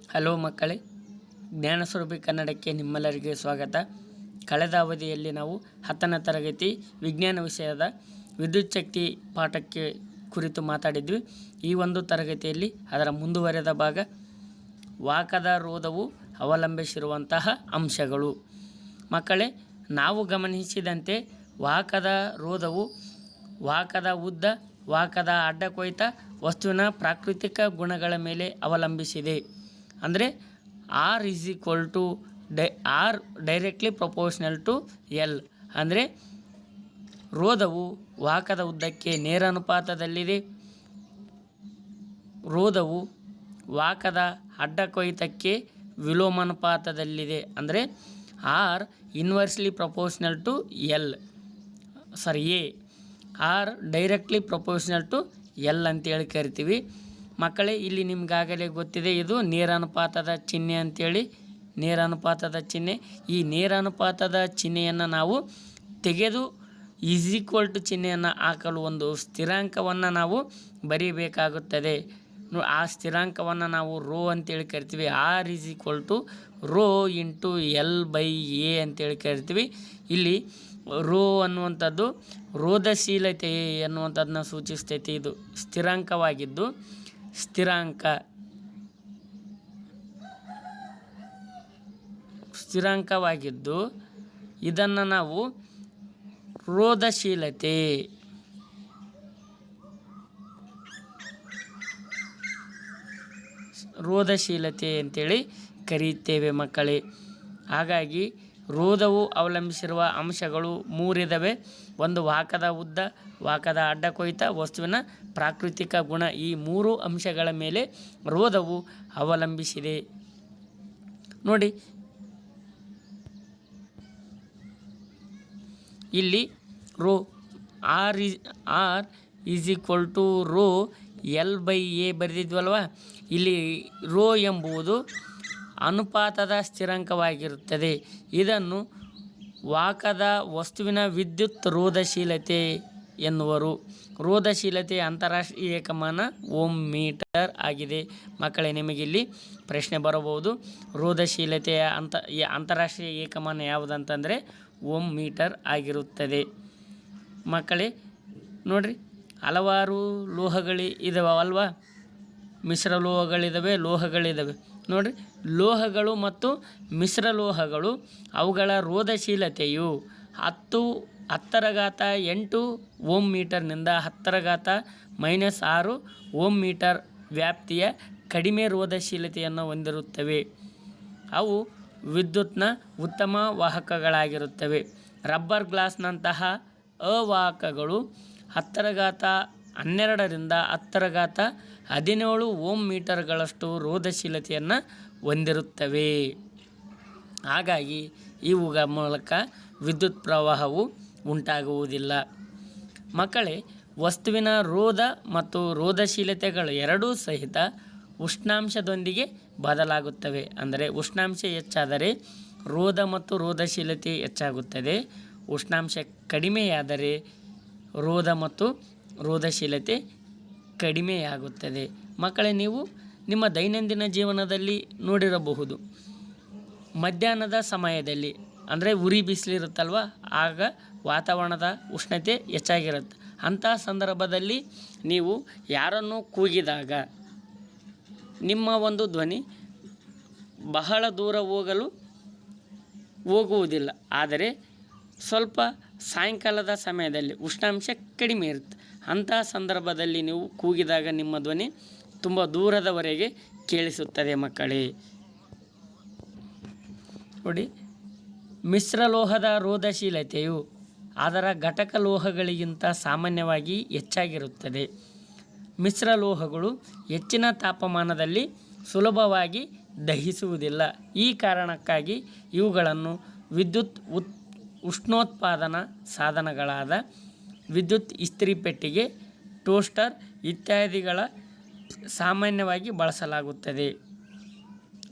Hello ಮಕ್ಕಳೇ, ಜ್ಞಾನಸ್ವರೂಪಿ ಕನ್ನಡಕ್ಕೆ ನಿಮ್ಮೆಲ್ಲರಿಗೆ ಸ್ವಾಗತ. ಕಳೆದ ಅವಧಿಯಲ್ಲಿ ನಾವು 10ನೇ ತರಗತಿ ವಿಜ್ಞಾನ ವಿಷಯದ ವಿದ್ಯುತ್ ಶಕ್ತಿ ಪಾಠಕ್ಕೆ ಕುರಿತು ಮಾತಾಡಿದ್ವಿ. ಈ ಒಂದು ತರಗತಿಯಲ್ಲಿ ಅದರ ಮುಂದುವರೆದ ಭಾಗ ವಾಹಕದ ರೋಧವು ಅವಲಂಬಿಸಿರುವಂತಹ ಅಂಶಗಳು. ಮಕ್ಕಳೇ, ನಾವು ಗಮನಿಸಿದಂತೆ ವಾಹಕದ ರೋಧವು ವಾಹಕದ ಉದ್ದ, ವಾಹಕದ ಅಡ್ಡ ಕೊಯ್ತ ವಸ್ತುವಿನ ಪ್ರಾಕೃತಿಕ ಗುಣಗಳ ಮೇಲೆ ಅವಲಂಬಿಸಿದೆ. ಅಂದರೆ R directly proportional to L. ಅಂದರೆ ರೋಧವು ವಾಹಕದ ಉದ್ದಕ್ಕೆ ನೇರ ಅನುಪಾತದಲ್ಲಿದೆ. ರೋಧವು ವಾಹಕದ ಅಡ್ಡ ಕೊಯ್ತಕ್ಕೆ ವಿಲೋಮಾನುಪಾತದಲ್ಲಿದೆ. ಅಂದರೆ R inversely proportional to A. R directly proportional to L ಅಂತೇಳಿ ಕರಿತೀವಿ. ಮಕ್ಕಳೇ, ಇಲ್ಲಿ ನಿಮಗಾಗಲೇ ಗೊತ್ತಿದೆ, ಇದು ನೇರಾನುಪಾತದ ಚಿಹ್ನೆ ಅಂತೇಳಿ. ನೇರಾನುಪಾತದ ಚಿಹ್ನೆ, ಈ ನೇರಾನುಪಾತದ ಚಿಹ್ನೆಯನ್ನು ನಾವು ತೆಗೆದು = ಚಿಹ್ನೆಯನ್ನು ಹಾಕಲು ಒಂದು ಸ್ಥಿರಾಂಕವನ್ನು ನಾವು ಬರೀಬೇಕಾಗುತ್ತದೆ. ಆ ಸ್ಥಿರಾಂಕವನ್ನು ನಾವು ರೋ ಅಂತೇಳಿ ಕರಿತೀವಿ. R ρ × L/A ಅಂತೇಳಿ ಕರಿತೀವಿ. ಇಲ್ಲಿ ರೋ ಅನ್ನುವಂಥದ್ದು ರೋಧಶೀಲತೆ ಎನ್ನುವಂಥದ್ದನ್ನ ಸೂಚಿಸ್ತೈತಿ. ಇದು ಸ್ಥಿರಾಂಕವಾಗಿದ್ದು ಇದನ್ನು ನಾವು ರೋಧಶೀಲತೆ ಅಂತೇಳಿ ಕರೆಯುತ್ತೇವೆ ಮಕ್ಕಳೇ. ಹಾಗಾಗಿ ರೋಧವು ಅವಲಂಬಿಸಿರುವ ಅಂಶಗಳು 3 ಇದ್ದಾವೆ. ಒಂದು ವಾಹಕದ ಉದ್ದ, ವಾಹಕದ ಅಡ್ಡ ಕೊಯ್ತ, ವಸ್ತುವಿನ ಪ್ರಾಕೃತಿಕ ಗುಣ. ಈ 3 ಅಂಶಗಳ ಮೇಲೆ ರೋಧವು ಅವಲಂಬಿಸಿದೆ. ನೋಡಿ, ಇಲ್ಲಿ ರೋ R ρ L/A ಬರೆದಿದ್ವಲ್ವ. ಇಲ್ಲಿ ರೋ ಎಂಬುದು ಅನುಪಾತದ ಸ್ಥಿರಾಂಕವಾಗಿರುತ್ತದೆ. ಇದನ್ನು ವಾಹಕದ ವಸ್ತುವಿನ ವಿದ್ಯುತ್ ರೋಧಶೀಲತೆ ಎನ್ನುವರು. ರೋಧಶೀಲತೆಯ ಅಂತಾರಾಷ್ಟ್ರೀಯ ಏಕಮಾನ ಓಮ್ ಮೀಟರ್ ಆಗಿದೆ. ಮಕ್ಕಳೇ, ನಿಮಗಿಲ್ಲಿ ಪ್ರಶ್ನೆ ಬರಬಹುದು, ರೋಧಶೀಲತೆಯ ಅಂತಾರಾಷ್ಟ್ರೀಯ ಏಕಮಾನ ಯಾವುದಂತಂದರೆ ಓಮ್ ಮೀಟರ್ ಆಗಿರುತ್ತದೆ. ಮಕ್ಕಳೇ ನೋಡ್ರಿ, ಹಲವಾರು ಇದಾವಲ್ವ, ಮಿಶ್ರಲೋಹಗಳಿದ್ದಾವೆ, ಲೋಹಗಳಿದ್ದಾವೆ. ನೋಡ್ರಿ, ಲೋಹಗಳು ಮತ್ತು ಮಿಶ್ರಲೋಹಗಳು ಅವುಗಳ ರೋಧಶೀಲತೆಯು 10⁸ ಓಮ್ ಮೀಟರ್ನಿಂದ 10⁻⁻6 ಓಮ್ ಮೀಟರ್ ವ್ಯಾಪ್ತಿಯ ಕಡಿಮೆ ರೋಧಶೀಲತೆಯನ್ನು ಹೊಂದಿರುತ್ತವೆ. ಅವು ವಿದ್ಯುತ್ನ ಉತ್ತಮ ವಾಹಕಗಳಾಗಿರುತ್ತವೆ. ರಬ್ಬರ್ ಗ್ಲಾಸ್ನಂತಹ ಅವಾಹಕಗಳು 10⁻12ರಿಂದ 10⁻17 ಓಮ್ ಮೀಟರ್ಗಳಷ್ಟು ರೋಧಶೀಲತೆಯನ್ನು ಹೊಂದಿರುತ್ತವೆ. ಹಾಗಾಗಿ ಇವುಗಳ ಮೂಲಕ ವಿದ್ಯುತ್ ಪ್ರವಾಹವು ಉಂಟಾಗುವುದಿಲ್ಲ. ಮಕ್ಕಳೇ, ವಸ್ತುವಿನ ರೋಧ ಮತ್ತು ರೋಧಶೀಲತೆಗಳು ಎರಡೂ ಸಹಿತ ಉಷ್ಣಾಂಶದೊಂದಿಗೆ ಬದಲಾಗುತ್ತವೆ. ಅಂದರೆ ಉಷ್ಣಾಂಶ ಹೆಚ್ಚಾದರೆ ರೋಧ ಮತ್ತು ರೋಧಶೀಲತೆ ಹೆಚ್ಚಾಗುತ್ತದೆ. ಉಷ್ಣಾಂಶ ಕಡಿಮೆಯಾದರೆ ರೋಧ ಮತ್ತು ರೋಧಶೀಲತೆ ಕಡಿಮೆಯಾಗುತ್ತದೆ. ಮಕ್ಕಳೇ, ನೀವು ನಿಮ್ಮ ದೈನಂದಿನ ಜೀವನದಲ್ಲಿ ನೋಡಿರಬಹುದು, ಮಧ್ಯಾಹ್ನದ ಸಮಯದಲ್ಲಿ ಅಂದರೆ ಉರಿ ಬಿಸಿಲಿರುತ್ತಲ್ವ, ಆಗ ವಾತಾವರಣದ ಉಷ್ಣತೆ ಹೆಚ್ಚಾಗಿರುತ್ತೆ. ಅಂಥ ಸಂದರ್ಭದಲ್ಲಿ ನೀವು ಯಾರನ್ನು ಕೂಗಿದಾಗ ನಿಮ್ಮ ಒಂದು ಧ್ವನಿ ಬಹಳ ದೂರ ಹೋಗುವುದಿಲ್ಲ. ಆದರೆ ಸ್ವಲ್ಪ ಸಾಯಂಕಾಲದ ಸಮಯದಲ್ಲಿ ಉಷ್ಣಾಂಶ ಕಡಿಮೆ ಇರುತ್ತೆ. ಅಂಥ ಸಂದರ್ಭದಲ್ಲಿ ನೀವು ಕೂಗಿದಾಗ ನಿಮ್ಮ ಧ್ವನಿ ತುಂಬ ದೂರದವರೆಗೆ ಕೇಳಿಸುತ್ತದೆ. ಮಕ್ಕಳೇ ನೋಡಿ, ಮಿಶ್ರಲೋಹದ ರೋಧಶೀಲತೆಯು ಅದರ ಘಟಕ ಲೋಹಗಳಿಗಿಂತ ಸಾಮಾನ್ಯವಾಗಿ ಹೆಚ್ಚಾಗಿರುತ್ತದೆ. ಮಿಶ್ರಲೋಹಗಳು ಹೆಚ್ಚಿನ ತಾಪಮಾನದಲ್ಲಿ ಸುಲಭವಾಗಿ ದಹಿಸುವುದಿಲ್ಲ. ಈ ಕಾರಣಕ್ಕಾಗಿ ಇವುಗಳನ್ನು ವಿದ್ಯುತ್ ಉಷ್ಣೋತ್ಪಾದನಾ ಸಾಧನಗಳಾದ ವಿದ್ಯುತ್ ಇಸ್ತ್ರಿ ಪೆಟ್ಟಿಗೆ, ಟೋಸ್ಟರ್ ಇತ್ಯಾದಿಗಳ ಸಾಮಾನ್ಯವಾಗಿ ಬಳಸಲಾಗುತ್ತದೆ.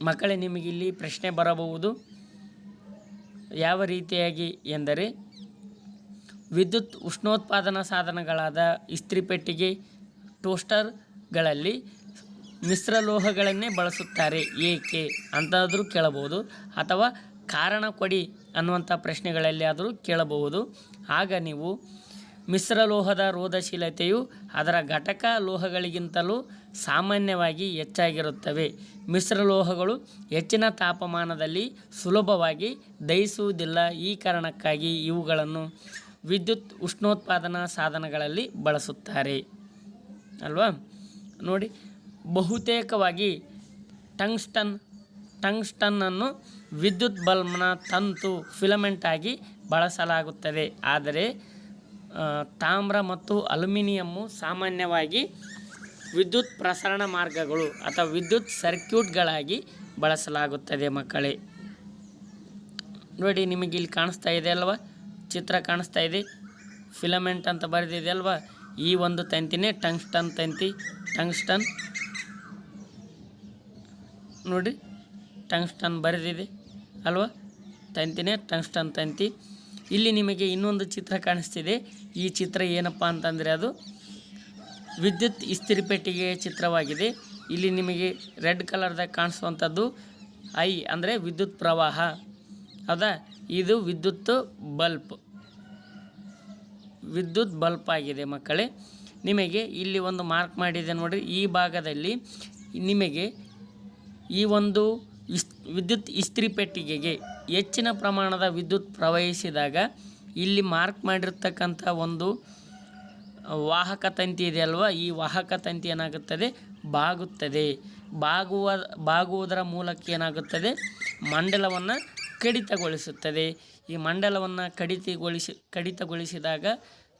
ಮಕ್ಕಳೇ, ನಿಮಗಿಲ್ಲಿ ಪ್ರಶ್ನೆ ಬರಬಹುದು, ಯಾವ ರೀತಿಯಾಗಿ ಎಂದರೆ, ವಿದ್ಯುತ್ ಉಷ್ಣೋತ್ಪಾದನಾ ಸಾಧನಗಳಾದ ಇಸ್ತ್ರಿ ಪೆಟ್ಟಿಗೆ, ಟೋಸ್ಟರ್ಗಳಲ್ಲಿ ಮಿಶ್ರಲೋಹಗಳನ್ನೇ ಬಳಸುತ್ತಾರೆ ಏಕೆ ಅಂತಾದರೂ ಕೇಳಬಹುದು, ಅಥವಾ ಕಾರಣ ಕೊಡಿ ಅನ್ನುವಂಥ ಪ್ರಶ್ನೆಗಳಲ್ಲಿ ಆದರೂ ಕೇಳಬಹುದು. ಆಗ ನೀವು ಮಿಶ್ರಲೋಹದ ರೋಧಶೀಲತೆಯು ಅದರ ಘಟಕ ಲೋಹಗಳಿಗಿಂತಲೂ ಸಾಮಾನ್ಯವಾಗಿ ಹೆಚ್ಚಾಗಿರುತ್ತವೆ. ಮಿಶ್ರಲೋಹಗಳು ಹೆಚ್ಚಿನ ತಾಪಮಾನದಲ್ಲಿ ಸುಲಭವಾಗಿ ದಹಿಸುವುದಿಲ್ಲ. ಈ ಕಾರಣಕ್ಕಾಗಿ ಇವುಗಳನ್ನು ವಿದ್ಯುತ್ ಉಷ್ಣೋತ್ಪಾದನಾ ಸಾಧನಗಳಲ್ಲಿ ಬಳಸುತ್ತಾರೆ ಅಲ್ವಾ. ನೋಡಿ, ಬಹುತೇಕವಾಗಿ ಟಂಗ್ಸ್ಟನ್ನನ್ನು ವಿದ್ಯುತ್ ಬಲ್ಬ್ನ ತಂತು ಫಿಲಮೆಂಟ್ ಆಗಿ ಬಳಸಲಾಗುತ್ತದೆ. ಆದರೆ ತಾಮ್ರ ಮತ್ತು ಅಲ್ಯೂಮಿನಿಯಮ್ಮು ಸಾಮಾನ್ಯವಾಗಿ ವಿದ್ಯುತ್ ಪ್ರಸರಣ ಮಾರ್ಗಗಳು ಅಥವಾ ವಿದ್ಯುತ್ ಸರ್ಕ್ಯೂಟ್ಗಳಾಗಿ ಬಳಸಲಾಗುತ್ತದೆ ಮಕ್ಕಳೇ. ನೋಡಿ, ನಿಮಗೆ ಇಲ್ಲಿ ಕಾಣಿಸ್ತಾ ಇದೆ ಅಲ್ವಾ, ಚಿತ್ರ ಕಾಣಿಸ್ತಾ ಇದೆ, ಫಿಲಮೆಂಟ್ ಅಂತ ಬರೆದಿದೆ ಅಲ್ವಾ. ಈ ಒಂದು ತಂತಿನೇ ಟಂಗ್ಸ್ಟನ್ ತಂತಿ. ಟಂಗ್ಸ್ಟನ್ ನೋಡಿ, ಟಂಗ್ಸ್ಟನ್ ಬರೆದಿದೆ ಅಲ್ವಾ, ತಂತಿನೇ ಟಂಗ್ಸ್ಟನ್ ತಂತಿ. ಇಲ್ಲಿ ನಿಮಗೆ ಇನ್ನೊಂದು ಚಿತ್ರ ಕಾಣಿಸ್ತಿದೆ. ಈ ಚಿತ್ರ ಏನಪ್ಪ ಅಂತಂದರೆ ಅದು ವಿದ್ಯುತ್ ಇಸ್ತ್ರಿಪೆಟ್ಟಿಗೆಯ ಚಿತ್ರವಾಗಿದೆ. ಇಲ್ಲಿ ನಿಮಗೆ ರೆಡ್ ಕಲರ್ದಾಗ ಕಾಣಿಸುವಂಥದ್ದು ಐ ಅಂದರೆ ವಿದ್ಯುತ್ ಪ್ರವಾಹ, ಹೌದಾ. ಇದು ವಿದ್ಯುತ್ ಬಲ್ಪ್ ಆಗಿದೆ ಮಕ್ಕಳೇ. ನಿಮಗೆ ಇಲ್ಲಿ ಒಂದು ಮಾರ್ಕ್ ಮಾಡಿದೆ ನೋಡಿ. ಈ ಭಾಗದಲ್ಲಿ ನಿಮಗೆ ಈ ಒಂದು ವಿದ್ಯುತ್ ಇಸ್ತ್ರಿಪೆಟ್ಟಿಗೆಗೆ ಹೆಚ್ಚಿನ ಪ್ರಮಾಣದ ವಿದ್ಯುತ್ ಪ್ರವಹಿಸಿದಾಗ ಇಲ್ಲಿ ಮಾರ್ಕ್ ಮಾಡಿರ್ತಕ್ಕಂಥ ಒಂದು ವಾಹಕ ತಂತಿ ಇದೆ ಅಲ್ವಾ, ಈ ವಾಹಕ ತಂತಿ ಏನಾಗುತ್ತದೆ, ಬಾಗುವುದರ ಮೂಲಕ ಏನಾಗುತ್ತದೆ, ಮಂಡಲವನ್ನು ಕಡಿತಗೊಳಿಸುತ್ತದೆ. ಈ ಮಂಡಲವನ್ನು ಕಡಿತಗೊಳಿಸಿದಾಗ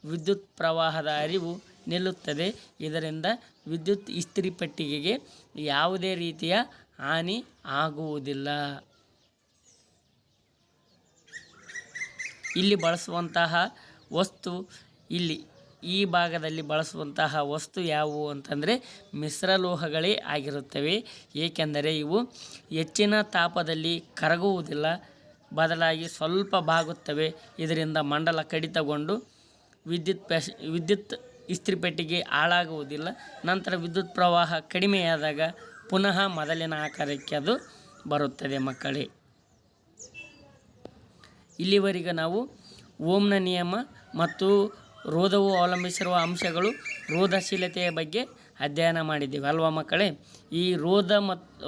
ವಿದ್ಯುತ್ ಪ್ರವಾಹದ ಹರಿವು ನಿಲ್ಲುತ್ತದೆ. ಇದರಿಂದ ವಿದ್ಯುತ್ ಇಸ್ತ್ರಿಪೆಟ್ಟಿಗೆಗೆ ಯಾವುದೇ ರೀತಿಯ ಹಾನಿ ಆಗುವುದಿಲ್ಲ. ಇಲ್ಲಿ ಬಳಸುವಂತಹ ವಸ್ತು, ಈ ಭಾಗದಲ್ಲಿ ಬಳಸುವಂತಹ ವಸ್ತು ಯಾವುವು ಅಂತಂದರೆ ಮಿಶ್ರಲೋಹಗಳೇ ಆಗಿರುತ್ತವೆ. ಏಕೆಂದರೆ ಇವು ಹೆಚ್ಚಿನ ತಾಪದಲ್ಲಿ ಕರಗುವುದಿಲ್ಲ, ಬದಲಾಗಿ ಸ್ವಲ್ಪ ಬಾಗುತ್ತವೆ. ಇದರಿಂದ ಮಂಡಲ ಕಡಿತಗೊಂಡು ವಿದ್ಯುತ್ ಇಸ್ತ್ರಿಪೆಟ್ಟಿಗೆ ಹಾಳಾಗುವುದಿಲ್ಲ. ನಂತರ ವಿದ್ಯುತ್ ಪ್ರವಾಹ ಕಡಿಮೆಯಾದಾಗ ಪುನಃ ಮೊದಲಿನ ಆಕಾರಕ್ಕೆ ಅದು ಬರುತ್ತದೆ ಮಕ್ಕಳೇ. ಇಲ್ಲಿವರೆಗೆ ನಾವು ಓಮ್ನ ನಿಯಮ ಮತ್ತು ರೋಧವು ಅವಲಂಬಿಸಿರುವ ಅಂಶಗಳು, ರೋಧಶೀಲತೆಯ ಬಗ್ಗೆ ಅಧ್ಯಯನ ಮಾಡಿದ್ದೀವಿ ಅಲ್ವಾ ಮಕ್ಕಳೇ. ಈ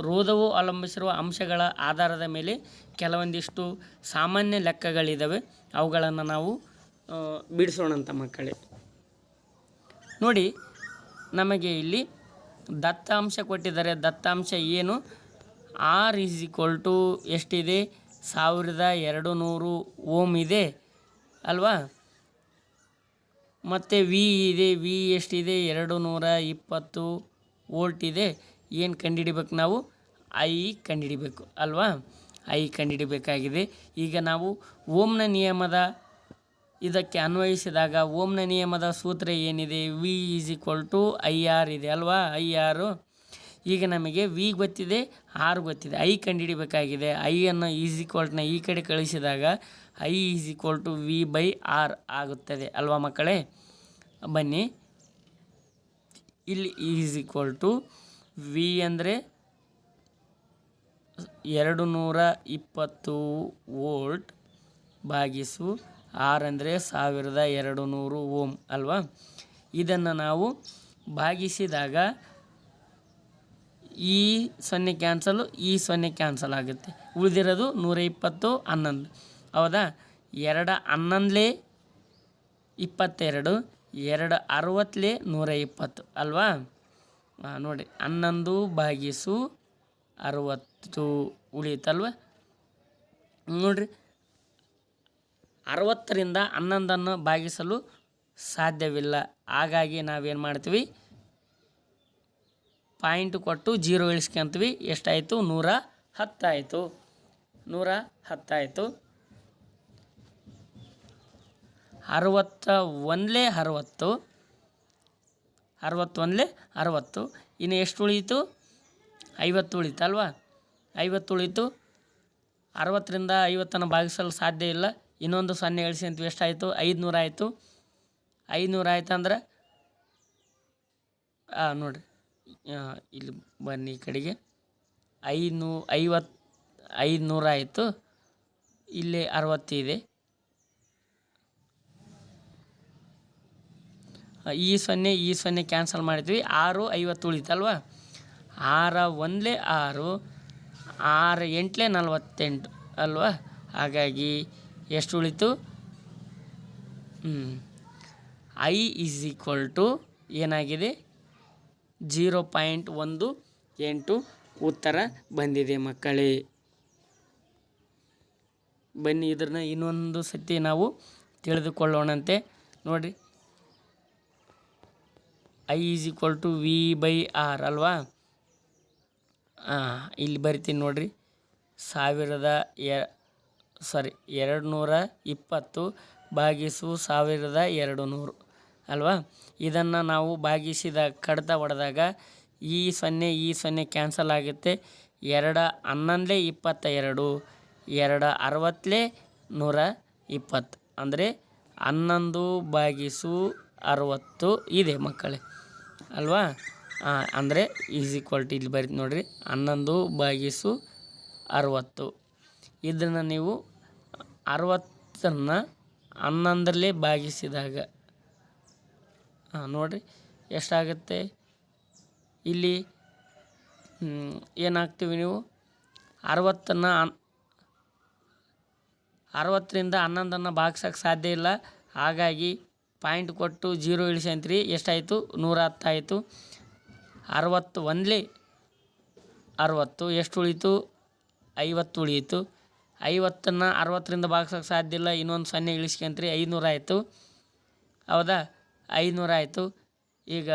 ರೋಧವು ಅವಲಂಬಿಸಿರುವ ಅಂಶಗಳ ಆಧಾರದ ಮೇಲೆ ಕೆಲವೊಂದಿಷ್ಟು ಸಾಮಾನ್ಯ ಲೆಕ್ಕಗಳಿದ್ದಾವೆ. ಅವುಗಳನ್ನು ನಾವು ಬಿಡಿಸೋಣಂತ ಮಕ್ಕಳೇ. ನೋಡಿ, ನಮಗೆ ಇಲ್ಲಿ ದತ್ತಾಂಶ ಕೊಟ್ಟಿದ್ದಾರೆ. ದತ್ತಾಂಶ ಏನು, R ಎಷ್ಟಿದೆ, 1200 ಓಮ್ ಇದೆ ಅಲ್ವಾ. ಮತ್ತು ವಿ ಇದೆ, ವಿ ಎಷ್ಟಿದೆ, 220 ವೋಲ್ಟ್ ಇದೆ. ಏನು ಕಂಡುಹಿಡಿಬೇಕು ನಾವು, ಐ ಕಂಡುಹಿಡಿಬೇಕು ಅಲ್ವಾ. ಐ ಕಂಡುಹಿಡಿಬೇಕಾಗಿದೆ. ಈಗ ನಾವು ಓಮ್ನ ನಿಯಮದ ಇದಕ್ಕೆ ಅನ್ವಯಿಸಿದಾಗ ಓಮ್ನ ನಿಯಮದ ಸೂತ್ರ ಏನಿದೆ, ವಿ IR ಇದೆ ಅಲ್ವಾ, IR. ಈಗ ನಮಗೆ ವಿ ಗೊತ್ತಿದೆ, ಆರ್ ಗೊತ್ತಿದೆ, ಐ ಕಂಡುಹಿಡಿಬೇಕಾಗಿದೆ. ಐಯನ್ನು ನ ಈ ಕಡೆ ಕಳಿಸಿದಾಗ I V/R ಆಗುತ್ತದೆ ಅಲ್ವಾ ಮಕ್ಕಳೇ. ಬನ್ನಿ, ಇಲ್ಲಿ ವಿ ಅಂದರೆ 220 ವೋಲ್ಟ್ ಭಾಗಿಸು ಆರ್ ಅಂದರೆ 1200 ಓಮ್ ಅಲ್ವಾ. ಇದನ್ನು ನಾವು ಭಾಗಿಸಿದಾಗ ಈ 0 ಕ್ಯಾನ್ಸಲು, ಈ 0 ಕ್ಯಾನ್ಸಲ್ ಆಗುತ್ತೆ. ಉಳಿದಿರೋದು 120 11, ಹೌದಾ. 2 11 22, 2 60 120 ಅಲ್ವಾ. ನೋಡಿ, 11/60 ಉಳಿಯುತ್ತಲ್ವ. ನೋಡಿರಿ, 60ರಿಂದ 11 ಭಾಗಿಸಲು ಸಾಧ್ಯವಿಲ್ಲ. ಹಾಗಾಗಿ ನಾವೇನು ಮಾಡ್ತೀವಿ, ಪಾಯಿಂಟ್ ಕೊಟ್ಟು 0 ಇಳಿಸ್ಕೊಂತೀವಿ. ಎಷ್ಟಾಯಿತು, 110 ಆಯಿತು. 110 ಆಯಿತು. 61 60. ಇನ್ನು ಎಷ್ಟು ಉಳೀತು, 50 ಉಳೀತಲ್ವಾ. 50 ಉಳೀತು. 60ರಿಂದ 50 ಭಾಗಿಸಲು ಸಾಧ್ಯ ಇಲ್ಲ. ಇನ್ನೊಂದು 0 ಇಳಿಸ್ಕೊಂತೀವಿ. ಎಷ್ಟಾಯಿತು, 500 ಆಯಿತು. 500 ಆಯ್ತು ಅಂದ್ರೆ ನೋಡಿರಿ, ಇಲ್ಲಿ ಬನ್ನಿ ಈ ಕಡೆಗೆ 500 ಆಯಿತು. ಇಲ್ಲಿ 60 ಇದೆ. ಈ 0 ಕ್ಯಾನ್ಸಲ್ ಮಾಡಿದ್ವಿ. 6 50 ಉಳಿತಲ್ವ. 6 1 6, 6 8 48 ಅಲ್ವಾ. ಹಾಗಾಗಿ ಎಷ್ಟು ಉಳಿತು? I = ಏನಾಗಿದೆ? 0.18 ಉತ್ತರ ಬಂದಿದೆ ಮಕ್ಕಳೇ. ಬನ್ನಿ ಇದನ್ನು ಇನ್ನೊಂದು ಸತಿ ನಾವು ತಿಳಿದುಕೊಳ್ಳೋಣಂತೆ. ನೋಡಿರಿ, I = V/R ಅಲ್ವಾ. ಇಲ್ಲಿ ಬರಿತೀನಿ ನೋಡಿರಿ. 220 ಭಾಗಿಸು 1200 ಅಲ್ವಾ. ಇದನ್ನು ನಾವು ಭಾಗಿಸಿದ ಕಡಿತ ಹೊಡೆದಾಗ ಈ 0 ಕ್ಯಾನ್ಸಲ್ ಆಗುತ್ತೆ. 2 11 22, 2 60 120 ಅಂದರೆ 11/60 ಇದೆ ಮಕ್ಕಳೇ ಅಲ್ವಾ. ಅಂದರೆ = ಇಲ್ಲಿ ಬರೀತಿ ನೋಡಿರಿ, 11/60. ಇದನ್ನು ನೀವು 60ನ್ನು 11ರಲ್ಲಿ ಭಾಗಿಸಿದಾಗ ನೋಡಿರಿ ಎಷ್ಟಾಗುತ್ತೆ. ಇಲ್ಲಿ ಏನಾಗ್ತೀವಿ, ನೀವು 60ರಿಂದ 11ನ್ನು ಭಾಗಿಸೋಕ್ಕೆ ಸಾಧ್ಯ ಇಲ್ಲ. ಹಾಗಾಗಿ ಪಾಯಿಂಟ್ ಕೊಟ್ಟು 0 ಇಳಿಸಂತ್ರಿ. ಎಷ್ಟಾಯಿತು? 110 ಆಯಿತು. 60 1 60, ಎಷ್ಟು ಉಳೀತು? 50 ಉಳಿಯಿತು. 50ನ್ನು 60ರಿಂದ ಭಾಗಿಸೋಕ್ಕೆ ಸಾಧ್ಯ ಇಲ್ಲ. ಇನ್ನೊಂದು 0 ಇಳಿಸ್ಕೊಂತ್ರಿ. 500 ಆಯಿತು. ಹೌದಾ? 500 ಆಯಿತು. ಈಗ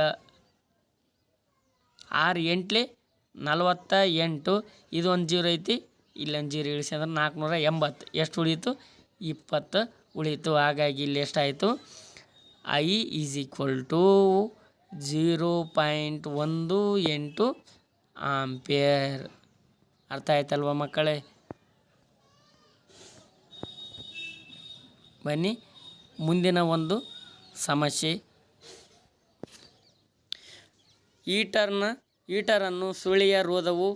6 8 48, ಇದೊಂದು 0 ಐತಿ, ಇಲ್ಲೊಂದು 0 ಇಳಿಸಿ ಅಂದ್ರೆ 480. ಎಷ್ಟು ಉಳೀತು? 20 ಉಳೀತು. ಹಾಗಾಗಿ ಇಲ್ಲಿ ಎಷ್ಟಾಯಿತು? I = 0.18 ampere. ಅರ್ಥ ಆಯ್ತಲ್ವ ಮಕ್ಕಳೇ? ಬನ್ನಿ ಮುಂದಿನ ಒಂದು ಸಮಸ್ಯೆ. ಹೀಟರನ್ನು ಸುರುಳಿಯ ರೋಧವು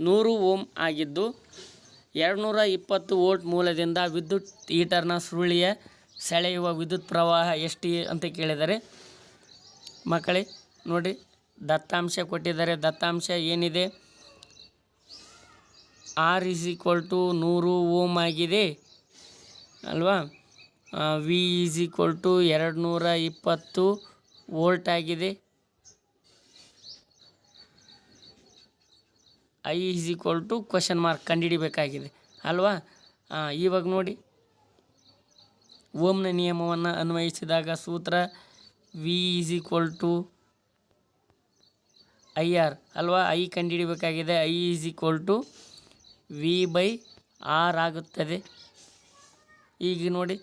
100 ಓಮ್ ಆಗಿದ್ದು 220 ವೋಲ್ಟ್ ಮೂಲದಿಂದ ವಿದ್ಯುತ್ ಹೀಟರ್ನ ಸುರುಳಿಯ ಸೆಳೆಯುವ ವಿದ್ಯುತ್ ಪ್ರವಾಹ ಎಷ್ಟು ಅಂತ ಕೇಳಿದರೆ ಮಕ್ಕಳೇ ನೋಡಿ, ದತ್ತಾಂಶ ಕೊಟ್ಟಿದ್ದಾರೆ. ದತ್ತಾಂಶ ಏನಿದೆ? R = 100 ಓಮ್ ಆಗಿದೆ ಅಲ್ವಾ. V = 220 ವೋಲ್ಟ್ ಆಗಿದೆ. I = ಕಂಡುಹಿಡಿಬೇಕಾಗಿದೆ ಅಲ್ವಾ. ಇವಾಗ ನೋಡಿ, ಓಮ್ನ ನಿಯಮವನ್ನು ಅನ್ವಯಿಸಿದಾಗ ಸೂತ್ರ V = IR ಅಲ್ವಾ. I ಕಂಡುಹಿಡಿಬೇಕಾಗಿದೆ. I = V/R ಆಗುತ್ತದೆ. ಈಗ ನೋಡಿ,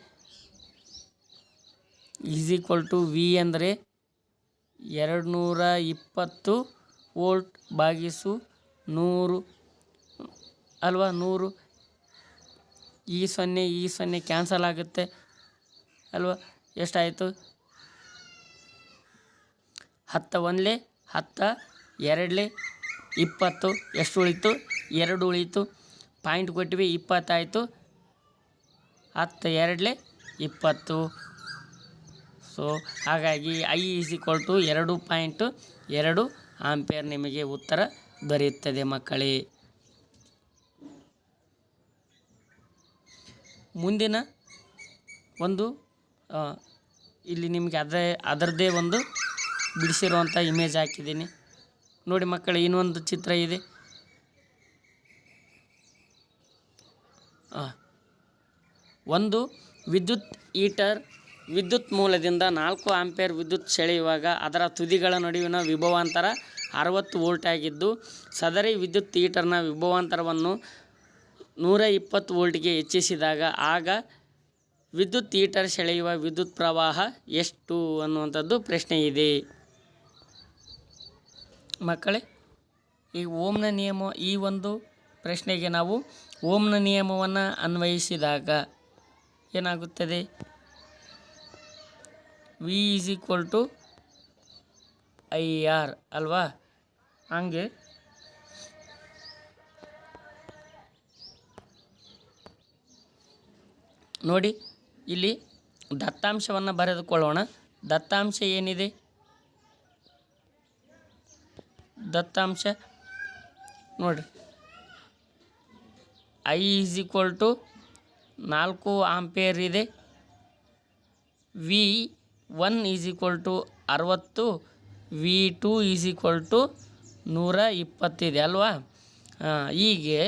V ಅಂದರೆ 220 ವೋಲ್ಟ್ ಭಾಗಿಸು 100 ಅಲ್ವಾ. 100, ಈ 0 ಕ್ಯಾನ್ಸಲ್ ಆಗುತ್ತೆ ಅಲ್ವಾ. ಎಷ್ಟಾಯಿತು? 10 1 10, 2 20, ಎಷ್ಟು ಉಳೀತು? 2 ಉಳೀತು. ಪಾಯಿಂಟ್ ಕೊಟ್ಟಿವಿ, 20 ಆಯಿತು. 10 2 20. ಸೊ ಹಾಗಾಗಿ I = 2.2 ಆಂಪಿಯರ್ ನಿಮಗೆ ಉತ್ತರ ದೊರೆಯುತ್ತದೆ ಮಕ್ಕಳೇ. ಮುಂದಿನ ಒಂದು ಇಲ್ಲಿ ನಿಮಗೆ ಅದರದ್ದೇ ಒಂದು ಬಿಡಿಸಿರುವಂಥ ಇಮೇಜ್ ಹಾಕಿದ್ದೀನಿ ನೋಡಿ ಮಕ್ಕಳೇ. ಇನ್ನೊಂದು ಚಿತ್ರ ಇದೆ. ಒಂದು ವಿದ್ಯುತ್ ಹೀಟರ್ ವಿದ್ಯುತ್ ಮೂಲದಿಂದ 4 ಆಂಪಿಯರ್ ವಿದ್ಯುತ್ ಸೆಳೆಯುವಾಗ ಅದರ ತುದಿಗಳ ನಡುವಿನ ವಿಭವಾಂತರ 60 ವೋಲ್ಟ್ ಆಗಿದ್ದು, ಸದರಿ ವಿದ್ಯುತ್ ಹೀಟರ್ನ ವಿಭವಾಂತರವನ್ನು 120 ವೋಲ್ಟ್ಗೆ ಹೆಚ್ಚಿಸಿದಾಗ ಆಗ ವಿದ್ಯುತ್ ಹೀಟರ್ ಸೆಳೆಯುವ ವಿದ್ಯುತ್ ಪ್ರವಾಹ ಎಷ್ಟು ಅನ್ನುವಂಥದ್ದು ಪ್ರಶ್ನೆ ಇದೆ ಮಕ್ಕಳೇ. ಈ ಓಮ್ನ ನಿಯಮ, ಈ ಒಂದು ಪ್ರಶ್ನೆಗೆ ನಾವು ಓಮ್ನ ನಿಯಮವನ್ನು ಅನ್ವಯಿಸಿದಾಗ ಏನಾಗುತ್ತದೆ? V = IR ಅಲ್ವಾ. ಹಂಗೆ ನೋಡಿ ಇಲ್ಲಿ ದತ್ತಾಂಶವನ್ನು ಬರೆದುಕೊಳ್ಳೋಣ. ದತ್ತಾಂಶ ಏನಿದೆ? ದತ್ತಾಂಶ ನೋಡಿರಿ, I = 4 ಆಂಪಿಯರ್ ಇದೆ. V1 = 60, V2 = 120 ಇದೆ ಅಲ್ವಾ? ಹೀಗೆ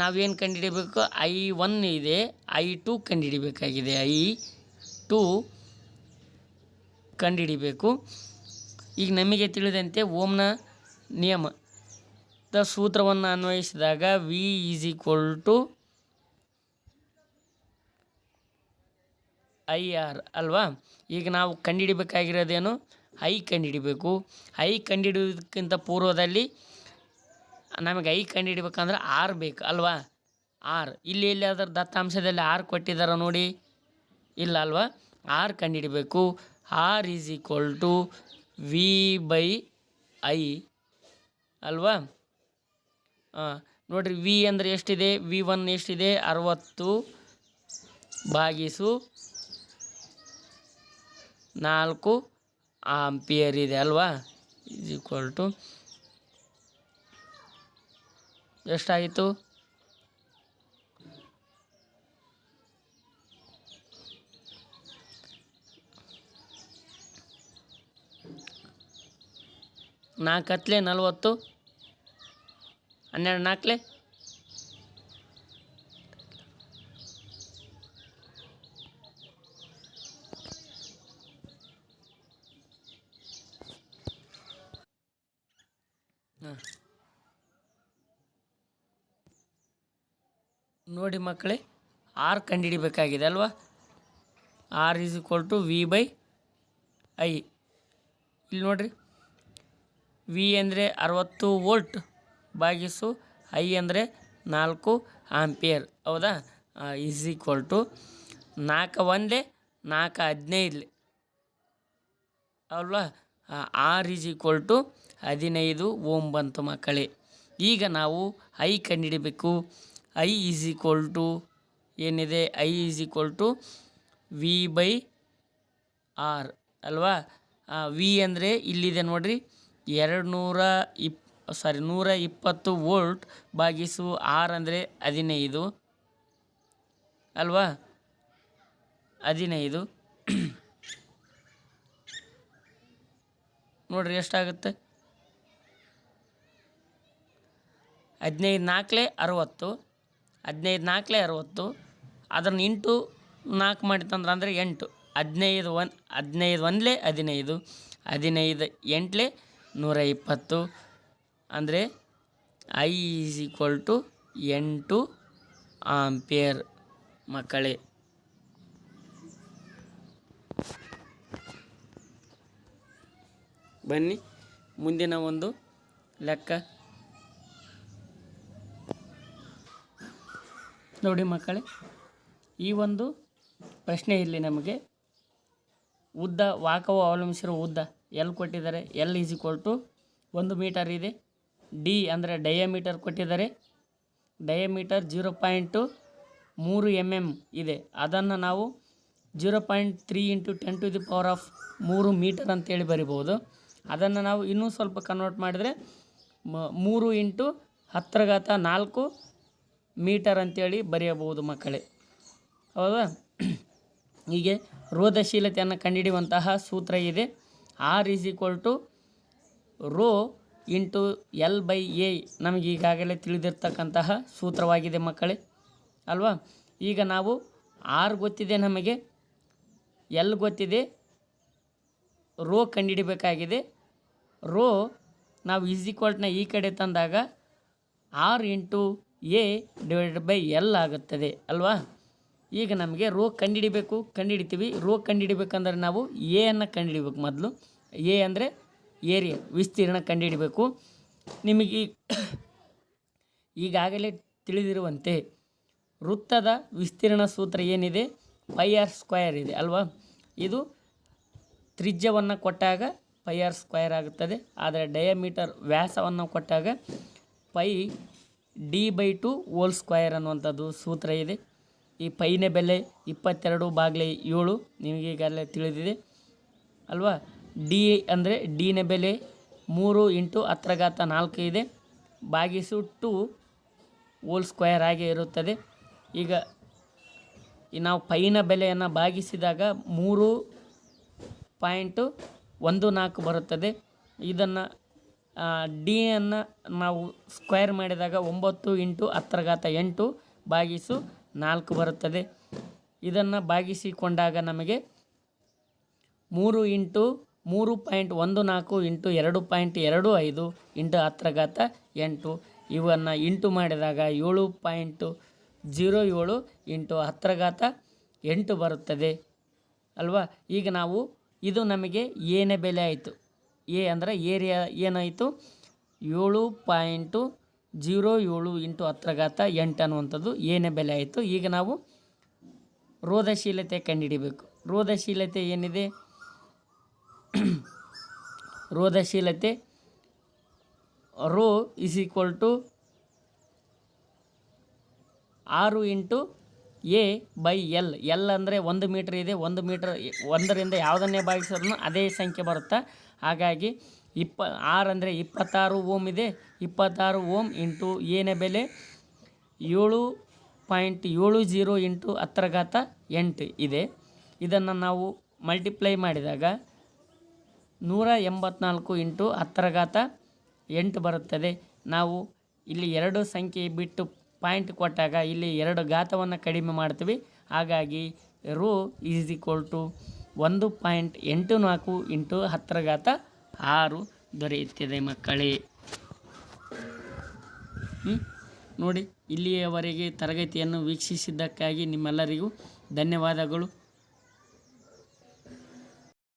ನಾವೇನು ಕಂಡುಹಿಡಿಬೇಕು? I1 ಇದೆ, I2 ಕಂಡುಹಿಡಿಬೇಕಾಗಿದೆ. I2 ಕಂಡುಹಿಡಿಬೇಕು. ಈಗ ನಮಗೆ ತಿಳಿದಂತೆ ಓಮ್ನ ನಿಯಮದ ಸೂತ್ರವನ್ನು ಅನ್ವಯಿಸಿದಾಗ V = IR ಅಲ್ವಾ? ಈಗ ನಾವು ಕಂಡುಹಿಡಿಬೇಕಾಗಿರೋದೇನು? I ಕಂಡುಹಿಡಿಬೇಕು. I ಕಂಡುಹಿಡಿಯೋದಕ್ಕಿಂತ ಪೂರ್ವದಲ್ಲಿ ನಮಗೆ I ಕಂಡುಹಿಡಿಬೇಕಂದ್ರೆ R ಬೇಕು ಅಲ್ವಾ? R ಇಲ್ಲಿ ಅದರ ದತ್ತಾಂಶದಲ್ಲಿ R ಕೊಟ್ಟಿದ್ದಾರೆ ನೋಡಿ, ಇಲ್ಲ ಅಲ್ವಾ? R ಕಂಡುಹಿಡಿಬೇಕು. R = V/I ಅಲ್ವಾ? ನೋಡಿರಿ, V ಅಂದರೆ ಎಷ್ಟಿದೆ? V1 ಎಷ್ಟಿದೆ? 60/4 ಆಂಪಿಯರ್ ಇದೆ ಅಲ್ವಾ? = ಎಷ್ಟಾಯಿತು? ನಾಲ್ಕತ್ಲೆ 40, 12 ನಾಲ್ಕಲೆ ನೋಡಿ ಮಕ್ಕಳೇ, R ಕಂಡುಹಿಡಿಬೇಕಾಗಿದೆ ಅಲ್ವಾ? R = V/I. ಇಲ್ಲಿ ನೋಡಿರಿ, V ಅಂದರೆ 60 ವೋಲ್ಟ್ ಭಾಗಿಸು I ಅಂದರೆ 4 ಆಂಪಿಯರ್. ಹೌದಾ? = 4 1 4 15 ಅಲ್ವಾ? R = 15 ಓಮ್ ಬಂತು ಮಕ್ಕಳೇ. ಈಗ ನಾವು I ಕಂಡುಹಿಡಿಬೇಕು. I = ಏನಿದೆ? I = V/R ಅಲ್ವಾ? V ಅಂದರೆ ಇಲ್ಲಿದೆ ನೋಡಿರಿ, 120 ವೋಲ್ಟ್ ಭಾಗಿಸು R ಅಂದರೆ 15 ಅಲ್ವಾ? 15 ನೋಡಿರಿ ಎಷ್ಟಾಗುತ್ತೆ? 15 4 60, 15 4 60. ಅದನ್ನು ಇಂಟು 4 ಮಾಡಿತಂದ್ರೆ ಅಂದರೆ 8. 15 1 15 15 8 120 ಅಂದರೆ I = 8 ಆಂಪಿಯರ್ ಮಕ್ಕಳೇ. ಬನ್ನಿ ಮುಂದಿನ ಒಂದು ಲೆಕ್ಕ ನೋಡಿ ಮಕ್ಕಳೇ. ಈ ಒಂದು ಪ್ರಶ್ನೆಯಲ್ಲಿ ನಮಗೆ ಉದ್ದ, ವಾಕವು ಅವಲಂಬಿಸಿರುವ ಉದ್ದ L ಕೊಟ್ಟಿದ್ದಾರೆ. L = 1 ಮೀಟರ್ ಇದೆ. D ಅಂದರೆ ಡಯಾಮೀಟರ್ ಕೊಟ್ಟಿದ್ದಾರೆ. ಡಯಾಮೀಟರ್ 0.3 mm ಇದೆ. ಅದನ್ನು ನಾವು 0.3 × 10⁻³ ಮೀಟರ್ ಅಂತೇಳಿ ಬರಿಬೋದು. ಅದನ್ನು ನಾವು ಇನ್ನೂ ಸ್ವಲ್ಪ ಕನ್ವರ್ಟ್ ಮಾಡಿದರೆ 3 × 10⁴ ಮೀಟರ್ ಅಂತೇಳಿ ಬರೆಯಬಹುದು ಮಕ್ಕಳೇ. ಹೌದಾ? ಹೀಗೆ ರೋಧಶೀಲತೆಯನ್ನು ಕಂಡುಹಿಡಿಯುವಂತಹ ಸೂತ್ರ ಇದೆ. R = ρ × L/A ನಮಗೆ ಈಗಾಗಲೇ ತಿಳಿದಿರ್ತಕ್ಕಂತಹ ಸೂತ್ರವಾಗಿದೆ ಮಕ್ಕಳೇ ಅಲ್ವಾ? ಈಗ ನಾವು R ಗೊತ್ತಿದೆ, ನಮಗೆ L ಗೊತ್ತಿದೆ, ರೋ ಕಂಡುಹಿಡಿಬೇಕಾಗಿದೆ. ರೋ ನಾವು ನ ಈ ಕಡೆ ತಂದಾಗ R × A / L ಆಗುತ್ತದೆ ಅಲ್ವಾ? ಈಗ ನಮಗೆ ರೋ ಕಂಡುಹಿಡಿತೀವಿ. ರೋ ಕಂಡುಹಿಡಿಬೇಕಂದ್ರೆ ನಾವು ಎಯನ್ನು ಕಂಡುಹಿಡಿಬೇಕು. ಮೊದಲು ಎ ಅಂದರೆ ಏರಿಯಾ, ವಿಸ್ತೀರ್ಣ ಕಂಡುಹಿಡಿಬೇಕು. ನಿಮಗೆ ಈಗಾಗಲೇ ತಿಳಿದಿರುವಂತೆ ವೃತ್ತದ ವಿಸ್ತೀರ್ಣ ಸೂತ್ರ ಏನಿದೆ? πr² ಇದೆ ಅಲ್ವಾ? ಇದು ತ್ರಿಜ್ಯವನ್ನು ಕೊಟ್ಟಾಗ πr² ಆಗುತ್ತದೆ. ಆದರೆ ಡಯಾಮೀಟರ್ ವ್ಯಾಸವನ್ನು ಕೊಟ್ಟಾಗ πd/2² ಅನ್ನುವಂಥದ್ದು ಸೂತ್ರ ಇದೆ. ಈ ಪೈನ ಬೆಲೆ 22/7 ನಿಮಗೆ ಈಗಾಗಲೇ ತಿಳಿದಿದೆ ಅಲ್ವಾ. ಡಿ ಅಂದರೆ ಡಿನ ಬೆಲೆ 3 × 10⁴ ಇದೆ, ಭಾಗಿಸು 2² ಆಗೇ ಇರುತ್ತದೆ. ಈಗ ನಾವು ಪೈನ ಬೆಲೆಯನ್ನು ಭಾಗಿಸಿದಾಗ 3.14 ಬರುತ್ತದೆ. ಇದನ್ನು ಡಿಯನ್ನು ನಾವು ಸ್ಕ್ವೇರ್ ಮಾಡಿದಾಗ 9 × 10⁴ ಬರುತ್ತದೆ. ಇದನ್ನು ಭಾಗಿಸಿಕೊಂಡಾಗ ನಮಗೆ 3.14 × 2.25 × 10⁸ ಇವನ್ನು ಇಂಟು ಮಾಡಿದಾಗ 7.07 × 10⁸ ಬರುತ್ತದೆ ಅಲ್ವಾ. ಈಗ ನಾವು ಇದು ನಮಗೆ ಏನೇ ಬೆಲೆ ಆಯಿತು. ಎ ಅಂದರೆ ಏರಿಯಾ ಏನಾಯಿತು 7.07 × 10⁸ ಅನ್ನುವಂಥದ್ದು ಏನೇ ಬೆಲೆ ಆಯಿತು. ಈಗ ನಾವು ರೋಧಶೀಲತೆ ಕಂಡುಹಿಡಿಬೇಕು. ರೋಧಶೀಲತೆ ಏನಿದೆ, ರೋಧಶೀಲತೆ ರೋ = 6 × A/L. ಎಲ್ ಅಂದರೆ 1 ಮೀಟ್ರ್ ಇದೆ. 1 ಮೀಟ್ರ್ 1ರಿಂದ ಯಾವುದನ್ನೇ ಭಾಗಿಸಿದ್ರೂ ಅದೇ ಸಂಖ್ಯೆ ಬರುತ್ತೆ. ಹಾಗಾಗಿ 6 ಅಂದರೆ 26 ಓಮ್ ಇದೆ. 26 ಓಮ್ ಇಂಟು ಏನೇ ಬೆಲೆ 7.70 × 10⁸ ಇದೆ. ಇದನ್ನು ನಾವು ಮಲ್ಟಿಪ್ಲೈ ಮಾಡಿದಾಗ 184 × 10⁸ ಬರುತ್ತದೆ. ನಾವು ಇಲ್ಲಿ 2 ಸಂಖ್ಯೆ ಬಿಟ್ಟು ಪಾಯಿಂಟ್ ಕೊಟ್ಟಾಗ ಇಲ್ಲಿ 2 ಘಾತವನ್ನು ಕಡಿಮೆ ಮಾಡ್ತೀವಿ. ಹಾಗಾಗಿ ರೋ = 1.84 × 10⁻6 ದೊರೆಯುತ್ತದೆ ಮಕ್ಕಳೇ. ನೋಡಿ, ಇಲ್ಲಿಯವರೆಗೆ ತರಗತಿಯನ್ನು ವೀಕ್ಷಿಸಿದ್ದಕ್ಕಾಗಿ ನಿಮ್ಮೆಲ್ಲರಿಗೂ ಧನ್ಯವಾದಗಳು.